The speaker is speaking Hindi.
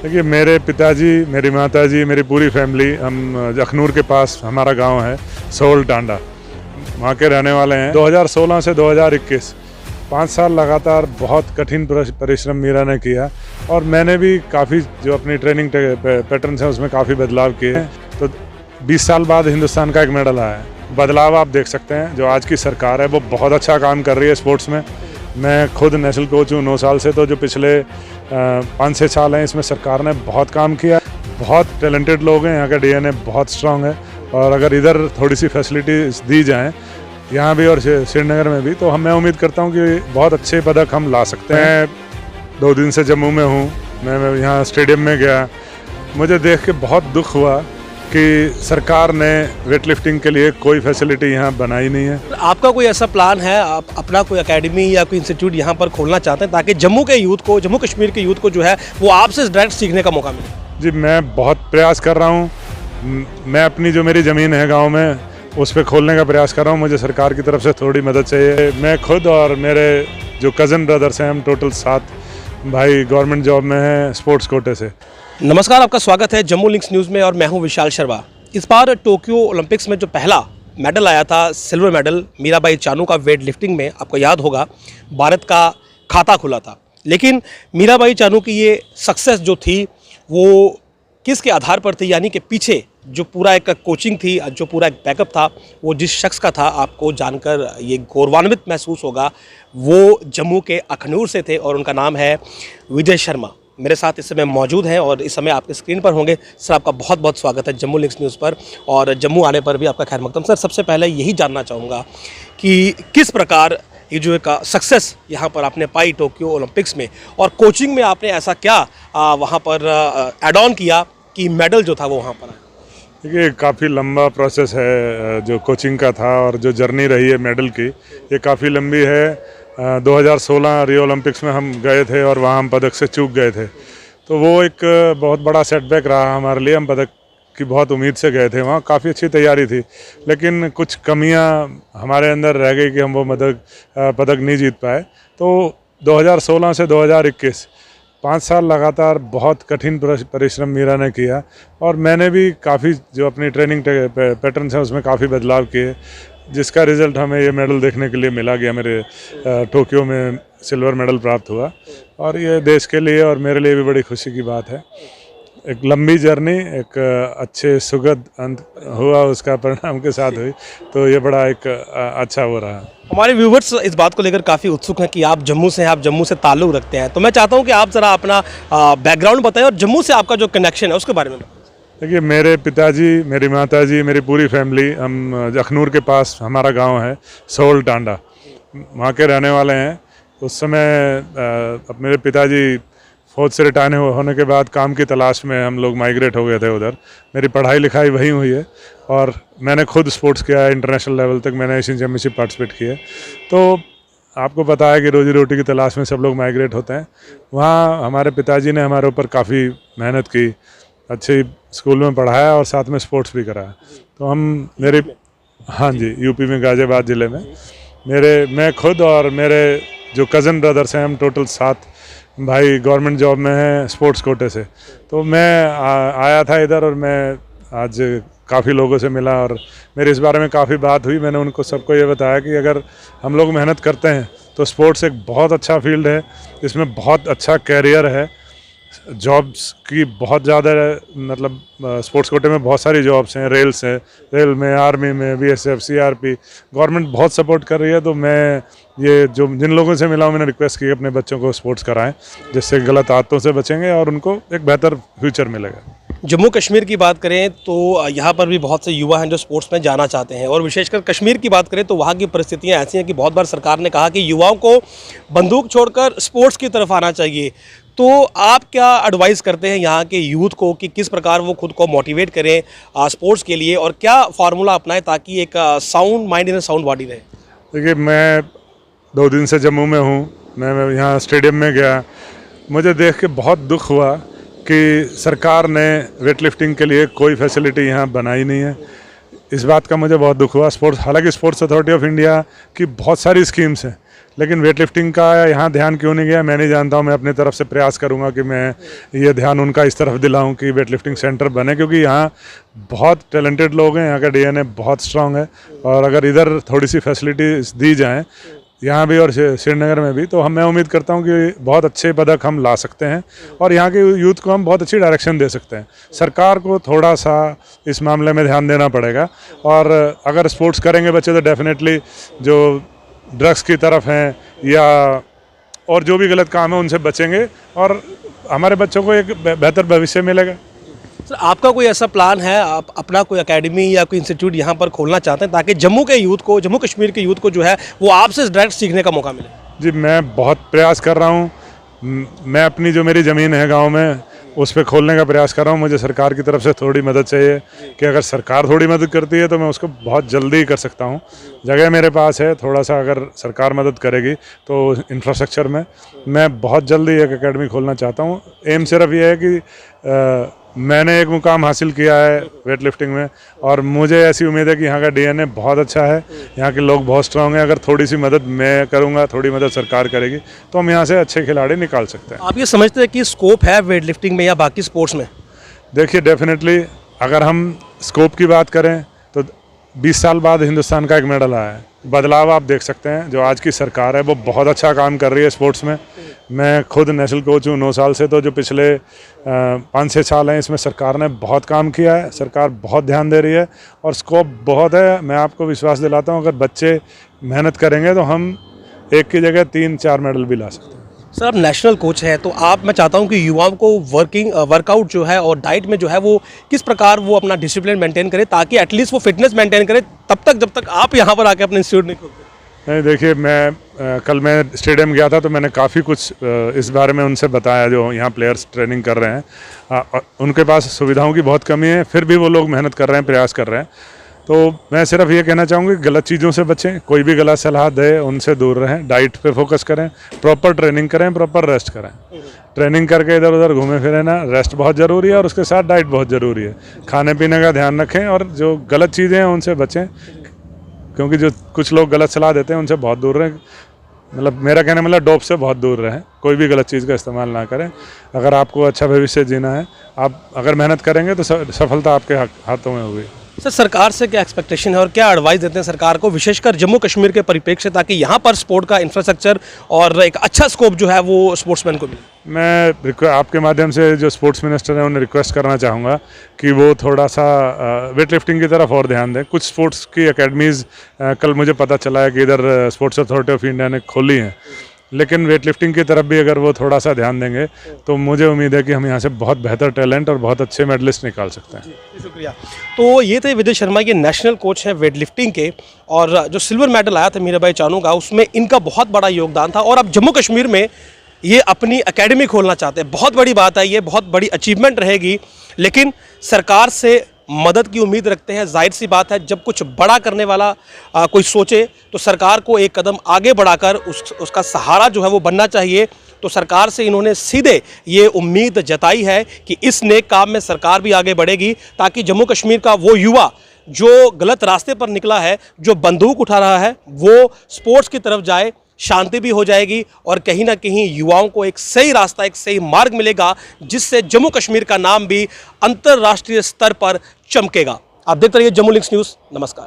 देखिए, मेरे पिताजी, मेरी माताजी, मेरी पूरी फैमिली, हम अखनूर के पास हमारा गांव है सोल टांडा, वहाँ के रहने वाले हैं। 2016 से 2021 5 साल लगातार बहुत कठिन परिश्रम मीरा ने किया और मैंने भी काफ़ी जो अपनी ट्रेनिंग पैटर्न्स हैं उसमें काफ़ी बदलाव किए हैं। तो 20 साल बाद हिंदुस्तान का एक मेडल आया है। बदलाव आप देख सकते हैं। जो आज की सरकार है वो बहुत अच्छा काम कर रही है स्पोर्ट्स में। मैं खुद नेशनल कोच हूँ 9 साल से, तो जो पिछले 5-6 साल हैं इसमें सरकार ने बहुत काम किया। बहुत टैलेंटेड लोग हैं, यहाँ का डीएनए बहुत स्ट्रांग है और अगर इधर थोड़ी सी फैसिलिटीज दी जाएँ यहाँ भी और श्रीनगर में भी, तो मैं उम्मीद करता हूँ कि बहुत अच्छे पदक हम ला सकते हैं। 2 दिन से जम्मू में हूँ। मैं यहाँ स्टेडियम में गया, मुझे देख के बहुत दुख हुआ कि सरकार ने वेट लिफ्टिंग के लिए कोई फैसिलिटी यहाँ बनाई नहीं है। आपका कोई ऐसा प्लान है, आप अपना कोई एकेडमी या कोई इंस्टीट्यूट यहाँ पर खोलना चाहते हैं ताकि जम्मू के यूथ को, जम्मू कश्मीर के यूथ को जो है वो आपसे डायरेक्ट सीखने का मौका मिले? जी, मैं बहुत प्रयास कर रहा हूँ। मैं अपनी जो मेरी ज़मीन है गाँव में उस पर खोलने का प्रयास कर रहा हूँ। मुझे सरकार की तरफ से थोड़ी मदद चाहिए। मैं खुद और मेरे जो कज़न ब्रदर्स हैं, हम टोटल 7 भाई गवर्नमेंट जॉब में हैं स्पोर्ट्स कोटे से। नमस्कार, आपका स्वागत है जम्मू लिंक्स न्यूज़ में और मैं हूं विशाल शर्मा। इस बार टोक्यो ओलंपिक्स में जो पहला मेडल आया था, सिल्वर मेडल, मीराबाई चानू का वेट लिफ्टिंग में, आपको याद होगा भारत का खाता खुला था। लेकिन मीराबाई चानू की ये सक्सेस जो थी वो किसके आधार पर थी, यानी कि पीछे जो पूरा एक कोचिंग थी, जो पूरा एक बैकअप था, वो जिस शख्स का था, आपको जानकर ये गौरवान्वित महसूस होगा। वो जम्मू के अखनूर से थे और उनका नाम है विजय शर्मा। मेरे साथ इस समय मौजूद हैं और इस समय आपके स्क्रीन पर होंगे। सर, आपका बहुत बहुत स्वागत है जम्मू लिंक्स न्यूज़ पर और जम्मू आने पर भी आपका खैर मकदम। सर, सबसे पहले यही जानना चाहूँगा कि किस प्रकार ये जो एक सक्सेस यहाँ पर आपने पाई टोक्यो ओलंपिक्स में, और कोचिंग में आपने ऐसा क्या वहाँ पर एड ऑन किया कि मेडल जो था वो वहाँ पर आया? देखिए, काफ़ी लंबा प्रोसेस है जो कोचिंग का था और जो जर्नी रही है मेडल की, ये काफ़ी लंबी है। 2016 रियो ओलंपिक्स में हम गए थे और वहाँ हम पदक से चूक गए थे, तो वो एक बहुत बड़ा सेटबैक रहा हमारे लिए। हम पदक की बहुत उम्मीद से गए थे, वहाँ काफ़ी अच्छी तैयारी थी, लेकिन कुछ कमियाँ हमारे अंदर रह गई कि हम वो पदक नहीं जीत पाए। तो 2016 से 2021 5 साल लगातार बहुत कठिन परिश्रम मीरा ने किया और मैंने भी काफ़ी जो अपनी ट्रेनिंग पैटर्न्स हैं उसमें काफ़ी बदलाव किए, जिसका रिज़ल्ट हमें ये मेडल देखने के लिए मिला गया। मेरे टोक्यो में सिल्वर मेडल प्राप्त हुआ और ये देश के लिए और मेरे लिए भी बड़ी खुशी की बात है। एक लंबी जर्नी एक अच्छे सुखद अंत हुआ, उसका परिणाम के साथ हुई, तो ये बड़ा एक अच्छा हो रहा है। हमारे व्यूवर्स इस बात को लेकर काफ़ी उत्सुक हैं कि आप जम्मू से हैं, आप जम्मू से ताल्लुक़ रखते हैं, तो मैं चाहता हूं कि आप ज़रा अपना बैकग्राउंड बताएं और जम्मू से आपका जो कनेक्शन है उसके बारे में। देखिए, मेरे पिताजी, मेरी माताजी, मेरी पूरी फैमिली, हम अखनूर के पास हमारा गांव है सोल टांडा, वहाँ के रहने वाले हैं। उस समय मेरे पिताजी फौज से रिटायर होने के बाद काम की तलाश में हम लोग माइग्रेट हो गए थे उधर। मेरी पढ़ाई लिखाई वहीं हुई है और मैंने खुद स्पोर्ट्स किया है। इंटरनेशनल लेवल तक मैंने एशियन चैम्पियनशिप पार्टिसिपेट किया है। तो आपको पता है कि रोजी रोटी की तलाश में सब लोग माइग्रेट होते हैं। वहाँ हमारे पिताजी ने हमारे ऊपर काफ़ी मेहनत की, अच्छे स्कूल में पढ़ाया और साथ में स्पोर्ट्स भी कराया। तो हाँ जी, यूपी में गाज़ियाबाद ज़िले में मैं खुद और मेरे जो कज़न ब्रदर्स हैं, हम टोटल 7 भाई गवर्नमेंट जॉब में हैं स्पोर्ट्स कोटे से। तो मैं आया था इधर और मैं आज काफ़ी लोगों से मिला और मेरे इस बारे में काफ़ी बात हुई। मैंने उनको सबको ये बताया कि अगर हम लोग मेहनत करते हैं तो स्पोर्ट्स एक बहुत अच्छा फील्ड है, इसमें बहुत अच्छा कैरियर है। जॉब्स की बहुत ज़्यादा, मतलब स्पोर्ट्स कोटे में बहुत सारी जॉब्स हैं, रेल में, आर्मी में, बीएसएफ, सीआरपी, गवर्नमेंट बहुत सपोर्ट कर रही है। तो मैं ये जो जिन लोगों से मिला हूँ, मैंने रिक्वेस्ट की अपने बच्चों को स्पोर्ट्स कराएं, जिससे गलत आदतों से बचेंगे और उनको एक बेहतर फ्यूचर मिलेगा। जम्मू कश्मीर की बात करें तो यहाँ पर भी बहुत से युवा हैं जो स्पोर्ट्स में जाना चाहते हैं, और विशेषकर कश्मीर की बात करें तो वहाँ की परिस्थितियाँ ऐसी हैं कि बहुत बार सरकार ने कहा कि युवाओं को बंदूक छोड़कर स्पोर्ट्स की तरफ आना चाहिए। तो आप क्या एडवाइस करते हैं यहाँ के यूथ को कि किस प्रकार वो खुद को मोटिवेट करें स्पोर्ट्स के लिए, और क्या फार्मूला अपनाएं ताकि एक sound mind in sound body रहे? देखिए, मैं 2 दिन से जम्मू में हूँ। मैं यहाँ स्टेडियम में गया, मुझे देख के बहुत दुख हुआ कि सरकार ने वेट लिफ्टिंग के लिए कोई फैसिलिटी यहाँ बनाई नहीं है। इस बात का मुझे बहुत दुख हुआ। हालांकि स्पोर्ट्स अथॉरिटी ऑफ इंडिया की बहुत सारी स्कीम्स हैं, लेकिन वेट लिफ्टिंग का यहाँ ध्यान क्यों नहीं गया मैं नहीं जानता हूँ। मैं अपनी तरफ से प्रयास करूँगा कि मैं ये ध्यान उनका इस तरफ दिलाऊँ कि वेट लिफ्टिंग सेंटर बने, क्योंकि यहाँ बहुत टैलेंटेड लोग हैं, यहाँ का डीएनए बहुत स्ट्रांग है। और अगर इधर थोड़ी सी फैसिलिटीज दी जाएँ यहाँ भी और श्रीनगर में भी, तो मैं उम्मीद करता हूँ कि बहुत अच्छे पदक हम ला सकते हैं और यहाँ के यूथ को हम बहुत अच्छी डायरेक्शन दे सकते हैं। सरकार को थोड़ा सा इस मामले में ध्यान देना पड़ेगा, और अगर स्पोर्ट्स करेंगे बच्चे तो डेफिनेटली जो ड्रग्स की तरफ हैं या और जो भी गलत काम है उनसे बचेंगे और हमारे बच्चों को एक बेहतर भविष्य मिलेगा। सर, आपका कोई ऐसा प्लान है, आप अपना कोई एकेडमी या कोई इंस्टीट्यूट यहाँ पर खोलना चाहते हैं ताकि जम्मू के यूथ को, जम्मू कश्मीर के यूथ को जो है वो आपसे डायरेक्ट सीखने का मौका मिले? जी, मैं बहुत प्रयास कर रहा हूँ। मैं अपनी जो मेरी ज़मीन है गांव में उस पर खोलने का प्रयास कर रहा हूँ। मुझे सरकार की तरफ से थोड़ी मदद चाहिए कि अगर सरकार थोड़ी मदद करती है तो मैं उसको बहुत जल्दी कर सकता हूँ। जगह मेरे पास है, थोड़ा सा अगर सरकार मदद करेगी तो इंफ्रास्ट्रक्चर में मैं बहुत जल्दी एक एकेडमी खोलना चाहता हूँ। एम सिर्फ ये है कि मैंने एक मुकाम हासिल किया है वेट लिफ्टिंग में और मुझे ऐसी उम्मीद है कि यहाँ का डीएनए बहुत अच्छा है, यहाँ के लोग बहुत स्ट्रांग हैं। अगर थोड़ी सी मदद मैं करूँगा, थोड़ी मदद सरकार करेगी तो हम यहाँ से अच्छे खिलाड़ी निकाल सकते हैं। आप ये समझते हैं कि स्कोप है वेट लिफ्टिंग में या बाकी स्पोर्ट्स में? देखिए, डेफिनेटली अगर हम स्कोप की बात करें तो 20 साल बाद हिंदुस्तान का एक मेडल आया है। बदलाव आप देख सकते हैं। जो आज की सरकार है वो बहुत अच्छा काम कर रही है स्पोर्ट्स में। मैं खुद नेशनल कोच हूँ 9 साल से, तो जो पिछले 5-6 साल हैं इसमें सरकार ने बहुत काम किया है। सरकार बहुत ध्यान दे रही है और स्कोप बहुत है। मैं आपको विश्वास दिलाता हूँ अगर बच्चे मेहनत करेंगे तो हम एक की जगह 3-4 मेडल भी ला सकते हैं। सर, आप नेशनल कोच हैं तो मैं चाहता हूं कि युवाओं को वर्कआउट जो है और डाइट में जो है वो किस प्रकार वो अपना डिसिप्लिन मेंटेन करे ताकि एटलीस्ट वो फिटनेस मेंटेन करे तब तक जब तक आप यहाँ पर आके अपने इंस्टीट्यूट नहीं खोलते। नहीं, देखिए, कल मैं स्टेडियम गया था तो मैंने काफ़ी कुछ इस बारे में उनसे बताया जो यहाँ प्लेयर्स ट्रेनिंग कर रहे हैं। उनके पास सुविधाओं की बहुत कमी है, फिर भी वो लोग मेहनत कर रहे हैं, प्रयास कर रहे हैं। तो मैं सिर्फ ये कहना चाहूँगी गलत चीज़ों से बचें, कोई भी गलत सलाह दे उनसे दूर रहें, डाइट पे फोकस करें, प्रॉपर ट्रेनिंग करें, प्रॉपर रेस्ट करें। ट्रेनिंग करके इधर उधर घूमे फिरे ना, रेस्ट बहुत ज़रूरी है और उसके साथ डाइट बहुत ज़रूरी है। खाने पीने का ध्यान रखें और जो गलत चीज़ें हैं उनसे बचें, क्योंकि जो कुछ लोग गलत सलाह देते हैं उनसे बहुत दूर रहें। मतलब मेरा कहना मतलब डोप से बहुत दूर रहें, कोई भी गलत चीज़ का इस्तेमाल ना करें। अगर आपको अच्छा भविष्य जीना है, आप अगर मेहनत करेंगे तो सफलता आपके हाथों में होगी। सर, सरकार से क्या एक्सपेक्टेशन है और क्या एडवाइस देते हैं सरकार को, विशेषकर जम्मू कश्मीर के परिप्रेक्ष्य से, ताकि यहाँ पर स्पोर्ट का इंफ्रास्ट्रक्चर और एक अच्छा स्कोप जो है वो स्पोर्ट्समैन को मिले? मैं आपके माध्यम से जो स्पोर्ट्स मिनिस्टर हैं उन्हें रिक्वेस्ट करना चाहूँगा कि वो थोड़ा सा वेट लिफ्टिंग की तरफ और ध्यान दें। कुछ स्पोर्ट्स की एकेडमीज़ कल मुझे पता चला है कि इधर स्पोर्ट्स अथॉरिटी ऑफ इंडिया ने खोली हैं, लेकिन वेट लिफ्टिंग की तरफ भी अगर वो थोड़ा सा ध्यान देंगे तो मुझे उम्मीद है कि हम यहाँ से बहुत बेहतर टैलेंट और बहुत अच्छे मेडलिस्ट निकाल सकते हैं। जी, शुक्रिया। तो ये थे विजय शर्मा, ये नेशनल कोच हैं वेट लिफ्टिंग के, और जो सिल्वर मेडल आया था मीराबाई चानू का उसमें इनका बहुत बड़ा योगदान था और अब जम्मू कश्मीर में ये अपनी एकेडमी खोलना चाहते हैं। बहुत बड़ी बात है, ये बहुत बड़ी अचीवमेंट रहेगी, लेकिन सरकार से मदद की उम्मीद रखते हैं। जाहिर सी बात है, जब कुछ बड़ा करने वाला कोई सोचे तो सरकार को एक कदम आगे बढ़ाकर उसका सहारा जो है वो बनना चाहिए। तो सरकार से इन्होंने सीधे ये उम्मीद जताई है कि इस नेक काम में सरकार भी आगे बढ़ेगी ताकि जम्मू कश्मीर का वो युवा जो गलत रास्ते पर निकला है, जो बंदूक उठा रहा है, वो स्पोर्ट्स की तरफ जाए, शांति भी हो जाएगी और कहीं ना कहीं युवाओं को एक सही रास्ता, एक सही मार्ग मिलेगा जिससे जम्मू कश्मीर का नाम भी अंतर्राष्ट्रीय स्तर पर चमकेगा। आप देखते रहिए जम्मू लिंक्स न्यूज़। नमस्कार।